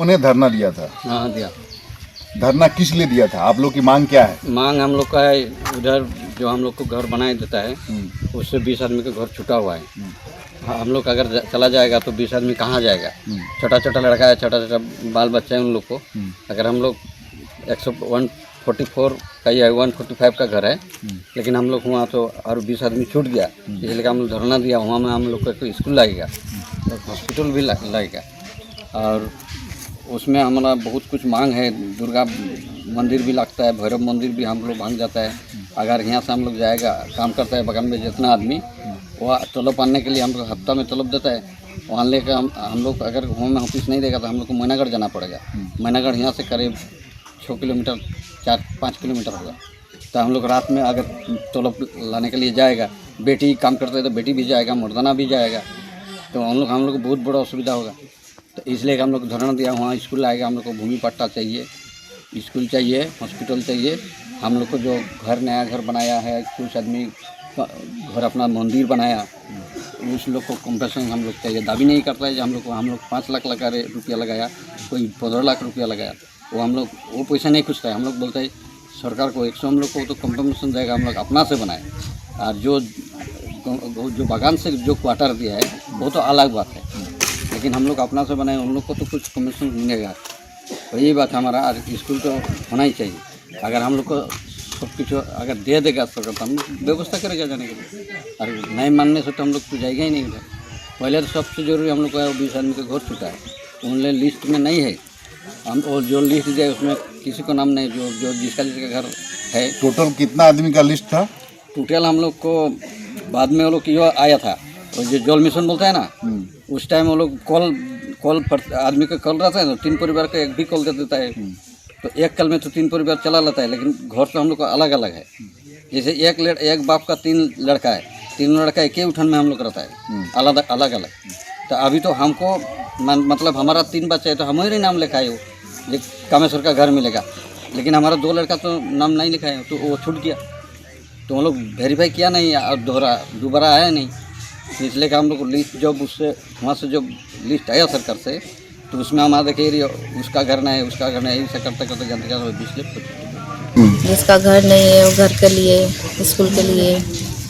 आपने धरना दिया था? हाँ दिया। धरना किस लिए दिया था? आप लोग की मांग क्या है? मांग हम लोग का है, उधर जो हम लोग को घर बनाए देता है उससे 20 आदमी का घर छूटा हुआ है। हाँ, हम लोग अगर चला जाएगा तो 20 आदमी कहाँ जाएगा? छोटा छोटा लड़का है, छोटा छोटा बाल बच्चा है उन लोग को। अगर हम लोग 144 का या 145 का घर है, लेकिन हम लोग वहाँ तो और 20 आदमी छूट गया, इसलिए हम लोग धरना दिया। वहाँ में हम लोग को एक स्कूल लगेगा, हॉस्पिटल भी लगेगा, और उसमें हमारा बहुत कुछ मांग है। दुर्गा मंदिर भी लगता है, भैरव मंदिर भी हम लोग भांग जाता है। अगर यहाँ से हम लोग जाएगा, काम करता है बगल में जितना आदमी, वह तलब आने के लिए हम लोग हफ्ता में तलब देता है। वहाँ लेकर हम लोग अगर होम में ऑफिस नहीं देगा तो हम लोग को मैनागढ़ जाना पड़ेगा। मैनागढ़ यहाँ से करीब 6 किलोमीटर 4-5 किलोमीटर होगा। तो हम लोग रात में अगर तलब लाने के लिए जाएगा, बेटी काम करते है तो बेटी भी जाएगा, मर्दाना भी जाएगा, तो हम लोग को बहुत बड़ा असुविधा होगा। तो इसलिए हम लोग धरना दिया। वहाँ स्कूल आएगा, हम लोग को भूमि पट्टा चाहिए, स्कूल चाहिए, हॉस्पिटल चाहिए। हम लोग को जो घर नया घर बनाया है, कुछ आदमी घर अपना मंदिर बनाया, उस लोग को कम्पेंसेशन हम लोग चाहिए। दाबी नहीं करता है जो हम लोग 5 लाख रुपया लगाया, कोई 15 लाख रुपया लगाया, वो हम लोग वो पैसा नहीं खुजता है। हम लोग बोलते हैं सरकार को 100 हम लोग को तो कम्पेंसेशन देगा, हम लोग अपना से बनाए। और जो बागान से जो क्वार्टर दिया है वो तो अलग बात है, लेकिन हम लोग अपना से बनाए, उन लोग को तो कुछ कमीशन मिलेगा। तो यही बात हमारा, स्कूल तो होना ही चाहिए। अगर हम लोग को सब कुछ अगर दे देगा सरकार तो हम लोग व्यवस्था करेगा जाने के लिए, और नहीं मानने से तो हम लोग तो जाएगा ही नहीं उधर। पहले तो सबसे ज़रूरी हम लोग का 20 आदमी का घर छूटा है, उनके लिस्ट में नहीं है। हम और जो लिस्ट दिया उसमें किसी को नाम नहीं, जो जिसका घर है। टोटल कितना आदमी का लिस्ट था? टोटल हम लोग को बाद में वो लोग यो आया था, और जो जल मिशन बोलता है ना, उस टाइम वो लोग कॉल आदमी का कॉल रहता है ना, 3 परिवार का एक भी कॉल दे देता है। तो एक कल में तो 3 परिवार चला लेता है, लेकिन घर तो हम लोग का अलग अलग है। जैसे एक बाप का 3 लड़का है, 3 लड़का एक ही उठन में हम लोग रहता है, अलग अलग। तो अभी तो हमको मतलब हमारा 3 बच्चा है तो हमारे नाम लिखा है, वो कामेश्वर का घर मिलेगा, लेकिन हमारा 2 लड़का तो नाम नहीं लिखा है, तो वो छूट गया। तो हम लोग वेरीफाई किया नहीं और दोबारा आया नहीं, इसलिए कि हम लोग लिस्ट जब उससे वहाँ से जब लिस्ट आया सरकार से, तो उसमें हमारा देखिए उसका घर नहीं है, उसका घर नहीं है, ऐसा करते करते जानते क्या 20 जिसका घर नहीं है वो घर के लिए, स्कूल के लिए,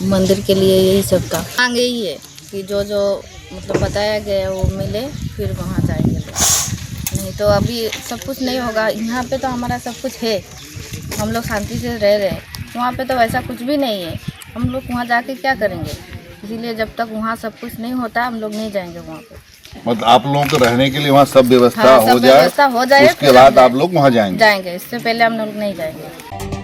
मंदिर के लिए, यही सब का मांग यही है कि जो मतलब बताया गया है वो मिले, फिर वहाँ जाएंगे। नहीं तो अभी सब कुछ नहीं होगा। यहाँ पे तो हमारा सब कुछ है, हम लोग शांति से रह रहे हैं। वहाँ पे तो वैसा कुछ भी नहीं है, हम लोग वहाँ जाके क्या करेंगे? इसीलिए जब तक वहाँ सब कुछ नहीं होता हम लोग नहीं जाएंगे वहाँ पे। मतलब आप लोगों को रहने के लिए वहाँ सब व्यवस्था हाँ, हो जाए, हो जाए उसके बाद आप लोग वहाँ जाएंगे? इससे पहले हम लोग नहीं जाएंगे।